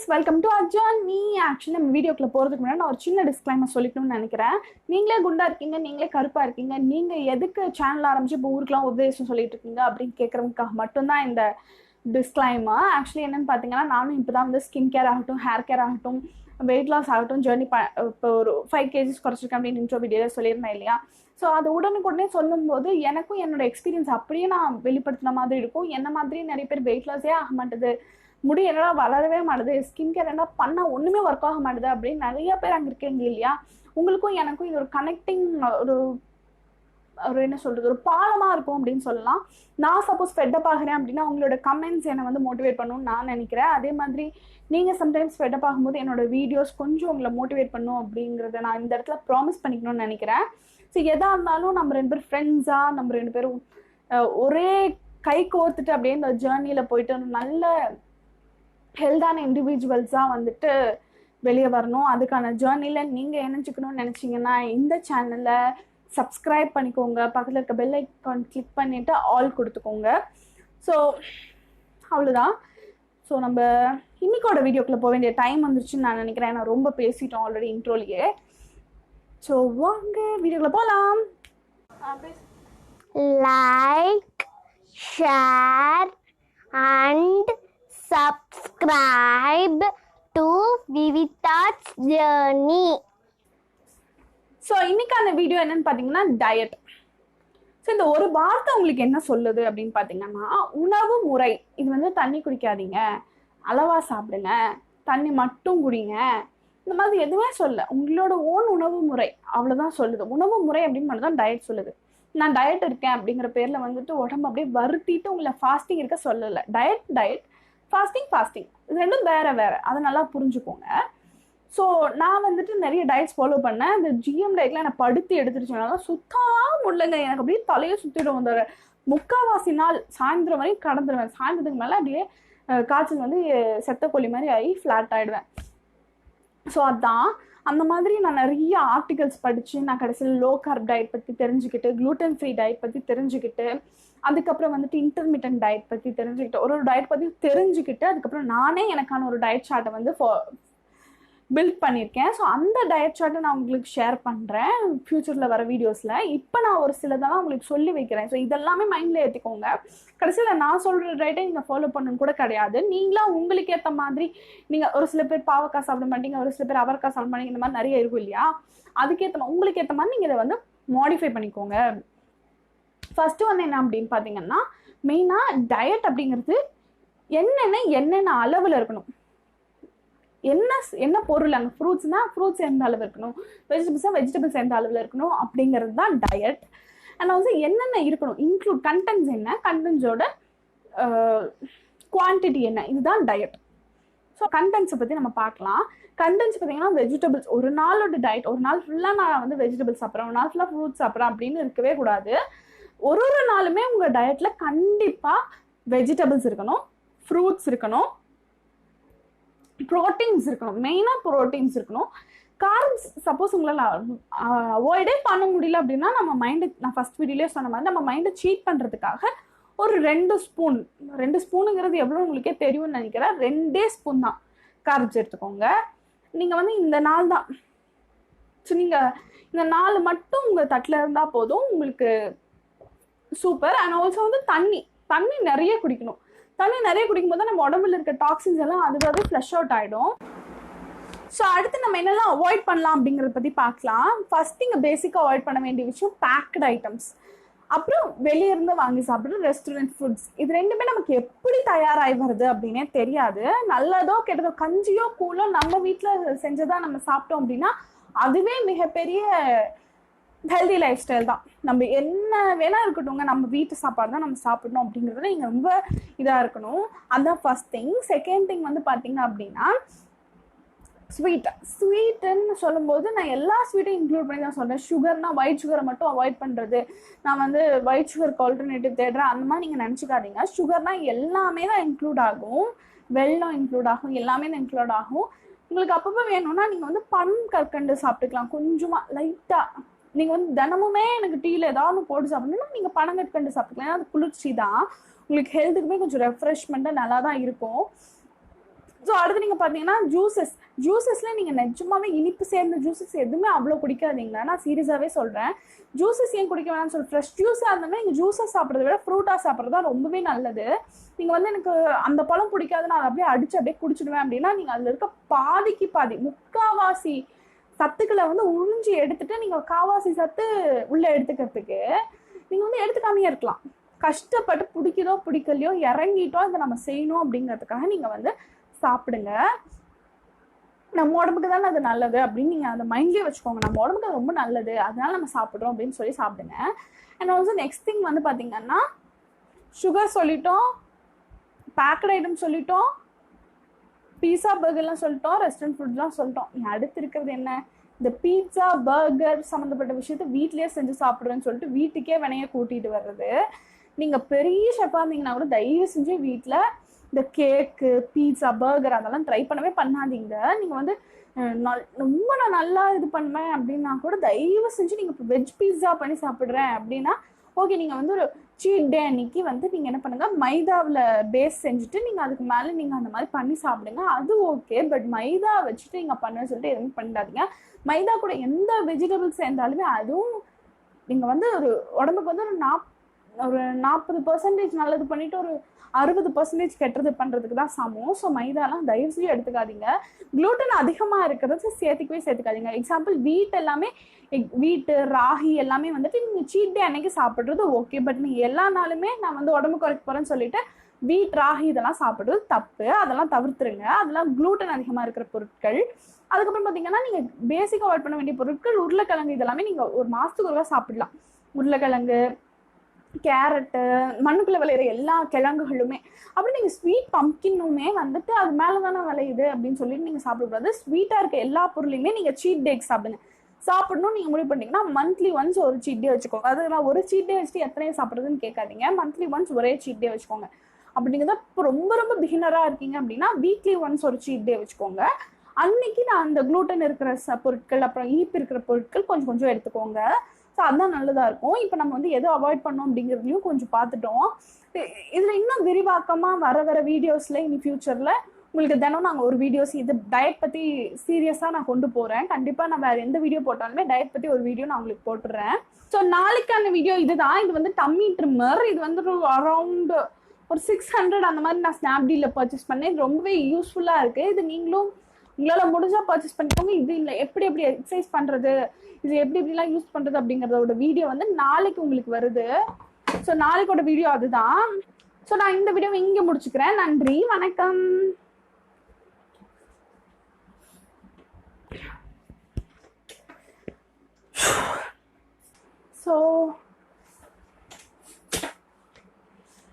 guys, welcome to our journey. Actually நம்ம வீடியோக்குள்ள போறதுக்கு முன்னாடி நான் ஒரு சின்ன டிஸ்க்ளைமர் சொல்லிக்கணும்னு நினைக்கிறேன். நீங்களே குண்டா இருக்கீங்க, நீங்களே கருப்பா இருக்கீங்க, நீங்க எதுக்கு சேனல் ஆரம்பிச்சு இப்போ ஊருக்குலாம் உபதேசம் சொல்லிட்டு இருக்கீங்க அப்படின்னு கேட்கறதுக்காக மட்டும்தான் இந்த டிஸ்க்ளைமர். ஆக்சுவலி என்னன்னு பார்த்தீங்கன்னா, நானும் இப்போ தான் வந்து ஸ்கின் கேர் ஆகட்டும், ஹேர் கேர் ஆகட்டும், வெயிட் லாஸ் ஆகட்டும் ஜேர்னி இப்போ ஒரு 5 kg குறைச்சிருக்கேன் அப்படின்னு இன்ட்ரோ வீடியோவில் சொல்லியிருந்தேன் இல்லையா. ஸோ அது உடனுக்குடனே சொல்லும்போது எனக்கும் என்னோட எக்ஸ்பீரியன்ஸ் அப்படியே நான் வெளிப்படுத்தின மாதிரி இருக்கும். என்ன மாதிரி நிறைய பேர் வெயிட் லாஸே ஆக மாட்டேது, முடி என்னடா வளரவே மாட்டுது, ஸ்கின் கேர் என்ன பண்ணால் ஒன்றுமே ஒர்க் ஆக மாட்டுது அப்படின்னு நிறைய பேர் அங்கே இருக்கீங்க இல்லையா. உங்களுக்கும் எனக்கும் இது ஒரு கனெக்டிங் ஒரு என்ன சொல்கிறது, ஒரு பாலமாக இருக்கும் அப்படின்னு சொல்லலாம். நான் சப்போஸ் ஃபெட்டப் ஆகிறேன் அப்படின்னா உங்களோட கமெண்ட்ஸ் என்னை வந்து மோட்டிவேட் பண்ணணும்னு நான் நினைக்கிறேன். அதே மாதிரி நீங்கள் சம்டைம்ஸ் ஃபெட்டப் ஆகும்போது என்னோட வீடியோஸ் கொஞ்சம் உங்களை மோட்டிவேட் பண்ணும் அப்படிங்கிறத நான் இந்த இடத்துல ப்ராமிஸ் பண்ணிக்கணும்னு நினைக்கிறேன். ஸோ எதாக இருந்தாலும் நம்ம 2 பேர் ஃப்ரெண்ட்ஸாக, நம்ம 2 பேரும் ஒரே கை கோர்த்துட்டு அப்படியே இந்த ஜேர்னியில் போயிட்டு நல்ல ஹெல்தான இண்டிவிஜுவல்ஸாக வந்துட்டு வெளியே வரணும். அதுக்கான ஜேர்னியில் நீங்கள் இணைஞ்சிக்கணும்னு நினச்சிங்கன்னா இந்த சேனலை சப்ஸ்கிரைப் பண்ணிக்கோங்க, பக்கத்தில் இருக்க பெல் ஐக்கான் கிளிக் பண்ணிவிட்டு ஆல் கொடுத்துக்கோங்க. ஸோ அவ்வளோதான். ஸோ நம்ம இன்னைக்கோட வீடியோக்குள்ளே போக வேண்டிய டைம் வந்துருச்சுன்னு நான் நினைக்கிறேன். நான் ரொம்ப பேசிட்டோம் ஆல்ரெடி இன்ட்ரோலையே. ஸோ வாங்க வீடியோக்குள்ளே போகலாம். Like, share and subscribe to Vivita's Journey. So இன்னைக்கான வீடியோ என்னன்னு பார்த்தீங்கன்னா டயட். ஸோ இந்த ஒரு வார்த்தை உங்களுக்கு என்ன சொல்லுது அப்படின்னு பார்த்தீங்கன்னா, உணவு முறை. இது வந்து தண்ணி குடிக்காதீங்க, அளவா சாப்பிடுங்க, தண்ணி மட்டும் குடிங்க, இந்த மாதிரி எதுவுமே சொல்ல. உங்களோட ஓன் உணவு முறை அவ்வளோதான் சொல்லுது. உணவு முறை அப்படின்னு மட்டும் தான் டயட் சொல்லுது. நான் டயட் இருக்கேன் அப்படிங்கிற பேரில் வந்துட்டு உடம்பு அப்படியே வருத்திட்டு உங்களை ஃபாஸ்டிங் இருக்க சொல்லலை. டயட் ஃபாஸ்டிங் இது ரெண்டும் வேற. அதை நல்லா புரிஞ்சுக்கோங்க. ஸோ நான் வந்துட்டு நிறைய டயட்ஸ் ஃபாலோ பண்ணேன். இந்த ஜிஎம் டயட்ல என்னை படுத்தி எடுத்துருச்சுனால சுத்தமாக முடியலங்க. எனக்கு அப்படியே தலையை சுற்றிடும். அந்த 3/4 நாள் சாயந்தரம் வரையும் கடந்துடுவேன். சாயந்தரத்துக்கு மேலே அப்படியே காய்ச்சல் வந்து செத்த கோழி மாதிரி ஆகி ஃப்ளாட் ஆகிடுவேன். ஸோ அதான் அந்த மாதிரி நான் நிறைய ஆர்டிகல்ஸ் படித்து நான் கடைசியில் லோ கார்ப் டயட் பற்றி தெரிஞ்சுக்கிட்டு, க்ளூட்டன் ஃப்ரீ டயட் பற்றி தெரிஞ்சுக்கிட்டு, அதுக்கப்புறம் வந்துட்டு இன்டர்மீடியன்ட் டயட் பற்றி தெரிஞ்சுக்கிட்டு, ஒரு டயட் பற்றி தெரிஞ்சுக்கிட்டு, அதுக்கப்புறம் நானே எனக்கான ஒரு டயட் சார்ட்டை வந்து பில்ட் பண்ணியிருக்கேன். ஸோ அந்த டயட் சார்ட்டை நான் உங்களுக்கு ஷேர் பண்ணுறேன் ஃப்யூச்சரில் வர வீடியோஸில். இப்போ நான் ஒரு சிலதெல்லாம் உங்களுக்கு சொல்லி வைக்கிறேன். ஸோ இதெல்லாமே மைண்டில் ஏற்றிக்கோங்க. கடைசியில் நான் சொல்கிற டயட்டை நீங்கள் ஃபாலோ பண்ணணும் கூட கிடையாது. நீங்களாம் உங்களுக்கு ஏற்ற மாதிரி, நீங்கள் ஒரு சில பேர் பாவக்காய் சாப்பிட மாட்டீங்க, ஒரு சில பேர் அவரைக்காய் சாப்பிட மாட்டீங்க, இந்த மாதிரி நிறைய இருக்கும் இல்லையா. அதுக்கேற்ற உங்களுக்கு ஏற்ற மாதிரி நீங்கள் இதை வந்து மாடிஃபை பண்ணிக்கோங்க. ஃபஸ்ட்டு வந்து என்ன அப்படின்னு பார்த்தீங்கன்னா, மெயினாக டயட் அப்படிங்கிறது என்னென்ன அளவில் இருக்கணும், என்ன பொருள். அங்கே ஃப்ரூட்ஸ் எந்த அளவு இருக்கணும், வெஜிடபிள்ஸ் எந்த அளவில் இருக்கணும் அப்படிங்கிறது தான் டயட். அண்ட் வந்து என்னென்ன இருக்கணும், இன்க்ளூட் கண்டென்ட்ஸ் என்ன, கண்டென்ட்ஸோட குவான்டிட்டி என்ன, இதுதான் டயட். ஸோ கண்டென்ட்ஸை பற்றி நம்ம பார்க்கலாம். கண்டென்ட்ஸ் பார்த்தீங்கன்னா வெஜிடபிள்ஸ். ஒரு நாளோட டயட், ஒரு நாள் ஃபுல்லாக நான் வந்து வெஜிடபிள்ஸ் சாப்பிட்றேன், ஒரு நாள் ஃபுல்லாக ஃப்ரூட்ஸ் சாப்பிட்றேன் அப்படின்னு இருக்கவே கூடாது. ஒரு நாளுமே உங்கள் டயட்டில் கண்டிப்பாக வெஜிடபிள்ஸ் இருக்கணும், ஃப்ரூட்ஸ் இருக்கணும், ப்ரோட்டீன்ஸ் இருக்கணும். மெயினாக ப்ரோட்டீன்ஸ் இருக்கணும். கார்ப்ஸ் சப்போஸ் உங்களால் அவாய்டே பண்ண முடியல அப்படின்னா நம்ம மைண்டை, நான் ஃபஸ்ட் வீடியோலேயே சொன்ன மாதிரி, நம்ம மைண்டை சீட் பண்ணுறதுக்காக ஒரு 2 ஸ்பூனுங்கிறது எவ்வளோ உங்களுக்கே தெரியும்னு நினைக்கிறேன். 2 ஸ்பூன் தான் கார்ப்ஸ் எடுத்துக்கோங்க. நீங்கள் வந்து இந்த நாள் தான். ஸோ நீங்கள் இந்த 4 மட்டும் உங்கள் தட்டில் இருந்தால் போதும், உங்களுக்கு சூப்பர். அண்ட் ஆல்சோ வந்து தண்ணி நிறைய குடிக்கணும். தண்ணி நிறைய குடிக்கும்போது நம்ம உடம்புல இருக்க டாக்ஸின்ஸ் எல்லாம் அதுவாகவே ஃப்ளஷ் அவுட் ஆகிடும். ஸோ அடுத்து நம்ம என்னெல்லாம் அவாய்ட் பண்ணலாம் அப்படிங்கிறத பற்றி பார்க்கலாம். ஃபர்ஸ்ட் இங்கே பேசிக்காக அவாய்ட் பண்ண வேண்டிய விஷயம் பேக்டு ஐட்டம்ஸ். அப்புறம் வெளியிருந்து வாங்கி சாப்பிட்ற ரெஸ்டாரண்ட் ஃபுட்ஸ். இது ரெண்டுமே நமக்கு எப்படி தயாராகி வருது அப்படின்னே தெரியாது. நல்லதோ கெட்டதோ, கஞ்சியோ கூழோ நம்ம வீட்டில் செஞ்சதாக நம்ம சாப்பிட்டோம் அப்படின்னா அதுவே மிகப்பெரிய ஹெல்தி லைஃப் ஸ்டைல் தான். நம்ம என்ன வேணா இருக்கட்டும்ங்க, நம்ம வீட்டு சாப்பாடு தான் நம்ம சாப்பிடணும் அப்படிங்கிறதுல நீங்கள் ரொம்ப இதாக இருக்கணும். அதுதான் ஃபர்ஸ்ட் திங். செகண்ட் திங் வந்து பார்த்தீங்க அப்படின்னா ஸ்வீட்டுன்னு சொல்லும்போது நான் எல்லா ஸ்வீட்டையும் இன்க்ளூட் பண்ணி தான் சொல்கிறேன். சுகர்னா ஒயிட் சுகரை மட்டும் அவாய்ட் பண்ணுறது, நான் வந்து ஒயிட் சுகருக்கு ஆல்டர்னேட்டிவ் தேடுறேன் அந்த மாதிரி நீங்கள் நினச்சிக்காதீங்க. சுகர்னா எல்லாமே தான் இன்க்ளூட் ஆகும், வெல்லம் இன்க்ளூட் ஆகும், எல்லாமே தான் இன்க்ளூட் ஆகும். உங்களுக்கு அப்பப்போ வேணும்னா நீங்கள் வந்து கற்கண்டு சாப்பிட்டுக்கலாம் கொஞ்சமாக லைட்டாக. நீங்கள் வந்து தினமுமே எனக்கு டீயில் ஏதாவது போட்டு சாப்பிடணும்னா நீங்கள் பனங்கற்கண்டு சாப்பிட்டுக்கலாம். ஏன்னா அது குளிர்ச்சி தான், உங்களுக்கு ஹெல்த்துக்குமே கொஞ்சம் ரெஃப்ரெஷ்மெண்ட்டாக நல்லா தான் இருக்கும். ஸோ அடுத்து நீங்கள் பார்த்தீங்கன்னா ஜூஸஸில் நீங்கள் நிஜமாவே இனிப்பு சேர்ந்த ஜூஸஸ் எதுவுமே அவ்வளோ குடிக்காதீங்க. நான் சீரியஸாகவே சொல்கிறேன். ஜூஸஸ் ஏன் குடிக்க வேணாம்னு சொல்லி ஃப்ரெஷ் ஜூஸாக இருந்தாலும் நீங்கள் ஜூஸாக சாப்பிட்றத விட ஃப்ரூட்டாக சாப்பிட்றது தான் ரொம்பவே நல்லது. நீங்கள் வந்து எனக்கு அந்த பழம் பிடிக்காது, நான் அதை அப்படியே அடித்து அப்படியே குடிச்சிடுவேன் அப்படின்னா நீங்கள் அதில் இருக்க பாதிக்கு பாதி முக்காவாசி சத்துக்களை வந்து உறிஞ்சி எடுத்துட்டு நீங்கள் காவாசி சத்து உள்ளே எடுத்துக்கிறதுக்கு நீங்கள் வந்து எடுத்துக்காமையே இருக்கலாம். கஷ்டப்பட்டு பிடிக்குதோ பிடிக்கலையோ இறங்கிட்டோ இதை நம்ம செய்யணும் அப்படிங்கிறதுக்காக நீங்கள் வந்து சாப்பிடுங்க. நம்ம உடம்புக்கு தானே அது நல்லது அப்படின்னு நீங்கள் அந்த மைண்ட்லேயே வச்சுக்கோங்க. நம்ம உடம்புக்கு அது ரொம்ப நல்லது, அதனால நம்ம சாப்பிட்றோம் அப்படின்னு சொல்லி சாப்பிடுங்க. அண்ட் ஆல்சோ நெக்ஸ்ட் திங் வந்து பார்த்தீங்கன்னா சுகர் சொல்லிட்டோம், பேக்கட் ஐட்டம் சொல்லிட்டோம், பீஸா பர்கர்லாம் சொல்லிட்டோம், ரெஸ்டாரண்ட் ஃபுட்லாம் சொல்லிட்டோம். அடுத்து இருக்கிறது என்ன? இந்த பீட்சா பர்கர் சம்மந்தப்பட்ட விஷயத்த வீட்லேயே செஞ்சு சாப்பிட்றேன்னு சொல்லிட்டு வீட்டுக்கே வினைய கூட்டிகிட்டு வர்றது. நீங்கள் பெரிய ஷெஃபாக இருந்தீங்கன்னா கூட தயவு செஞ்சு வீட்டில் இந்த கேக்கு பீட்சா பர்கர் அதெல்லாம் ட்ரை பண்ணவே பண்ணாதீங்க. நீங்கள் வந்து ரொம்ப நான் நல்லா இது பண்ணுவேன் அப்படின்னா கூட தயவு செஞ்சு நீங்கள் இப்போ வெஜ் பீட்சா பண்ணி சாப்பிட்றேன் அப்படின்னா ஓகே, நீங்கள் வந்து ஒரு சீட் டே அன்னைக்கு வந்து நீங்கள் என்ன பண்ணுங்கள், மைதாவில் பேஸ் செஞ்சுட்டு நீங்கள் அதுக்கு மேலே நீங்கள் அந்த மாதிரி பண்ணி சாப்பிடுங்க, அது ஓகே. பட் மைதா வச்சுட்டு நீங்கள் பண்ணுன்னு சொல்லிட்டு எதுவும் பண்ணிடாதீங்க. மைதா கூட எந்த வெஜிடபிள்ஸ் சேர்ந்தாலுமே அதுவும் நீங்கள் வந்து ஒரு உடம்புக்கு வந்து ஒரு 40% நல்லது பண்ணிட்டு ஒரு 60% கெட்டது பண்ணுறதுக்கு தான் சமம். ஸோ மைதாலாம் தயவு செஞ்சு எடுத்துக்காதீங்க. குளூட்டன் அதிகமாக இருக்கிறது சேர்த்துக்காதீங்க. எக்ஸாம்பிள் வீட்டு ராகி எல்லாமே வந்துட்டு நீங்கள் சீட் டே அன்னைக்கு சாப்பிட்றது ஓகே. பட் நீங்கள் எல்லா நாளுமே நான் வந்து உடம்பு குறைக்க போகிறேன்னு சொல்லிட்டு வீட் ராகி இதெல்லாம் சாப்பிட்றது தப்பு. அதெல்லாம் தவிர்த்துருங்க. அதெல்லாம் குளூட்டன் அதிகமாக இருக்கிற பொருட்கள். அதுக்கப்புறம் பார்த்தீங்கன்னா நீங்கள் பேசிக்காக அவாய்ட் பண்ண வேண்டிய பொருட்கள் உருளைக்கிழங்கு இதெல்லாமே நீங்கள் ஒரு மாதத்துக்கு ஒருவா சாப்பிடலாம். உருளைக்கிழங்கு, கேரட்டு, மண்ணுக்குள்ளே விளையிற எல்லா கிழங்குகளுமே. அப்படி நீங்கள் ஸ்வீட் பம்ப்கின்னுமே வந்துட்டு அது மேலே தானே விளையுது அப்படின்னு சொல்லிட்டு நீங்கள் சாப்பிடக்கூடாது. ஸ்வீட்டாக இருக்க எல்லா பொருளையுமே நீங்கள் சீட் டேக்கு சாப்பிடணும் நீங்கள் முடிவு பண்ணிட்டீங்கன்னா மந்த்லி ஒன்ஸ் ஒரு சீட் டே வச்சுக்கோங்க. அதெல்லாம் ஒரு சீட் டே வச்சுட்டு எத்தனையோ சாப்பிட்றதுன்னு கேட்காதீங்க. மந்த்லி ஒன்ஸ் ஒரே சீட் டே வச்சுக்கோங்க. அப்படிங்கிறத இப்போ ரொம்ப ரொம்ப பிகினராக இருக்கீங்க அப்படின்னா வீக்லி ஒன்ஸ் ஒரு சீட் டே வச்சுக்கோங்க. அன்னைக்கு நான் அந்த குளூட்டன் இருக்கிற பொருட்கள் அப்புறம் ஈப்பு இருக்கிற பொருட்கள் கொஞ்சம் எடுத்துக்கோங்க. ஸோ அதுதான் நல்லதாக இருக்கும். இப்போ நம்ம வந்து எது அவாய்ட் பண்ணோம் அப்படிங்கிறதையும் கொஞ்சம் பார்த்துட்டோம். இதில் இன்னும் விரிவாக்கமாக வர வீடியோஸில் இனி ஃப்யூச்சரில் உங்களுக்கு தினம் நாங்கள் ஒரு வீடியோஸ் இது டயட் பற்றி சீரியஸாக நான் கொண்டு போகிறேன். கண்டிப்பாக நான் வேறு எந்த வீடியோ போட்டாலுமே டயட் பற்றி ஒரு வீடியோ நான் உங்களுக்கு போட்டுடுறேன். ஸோ நாளைக்கான வீடியோ இதுதான். இது வந்து டம்மி ட்ரிம்மர். இது வந்து அரௌண்ட் ஒரு 600 அந்த மாதிரி நான் ஸ்னாப்டீலில் பர்ச்சேஸ் பண்ணேன். இது ரொம்பவே யூஸ்ஃபுல்லாக இருக்குது. இது நீங்களும் உங்களால் முடிஞ்சால் பர்ச்சேஸ் பண்ணிக்கோங்க. இது இல்லை எப்படி எக்ஸசைஸ் பண்ணுறது, இது எப்படிலாம் யூஸ் பண்ணுறது அப்படிங்கிறதோட வீடியோ வந்து நாளைக்கு உங்களுக்கு வருது. ஸோ நாளைக்கோட வீடியோ அதுதான். ஸோ நான் இந்த வீடியோவை இங்கே முடிச்சுக்கிறேன். நன்றி, வணக்கம். ஸோ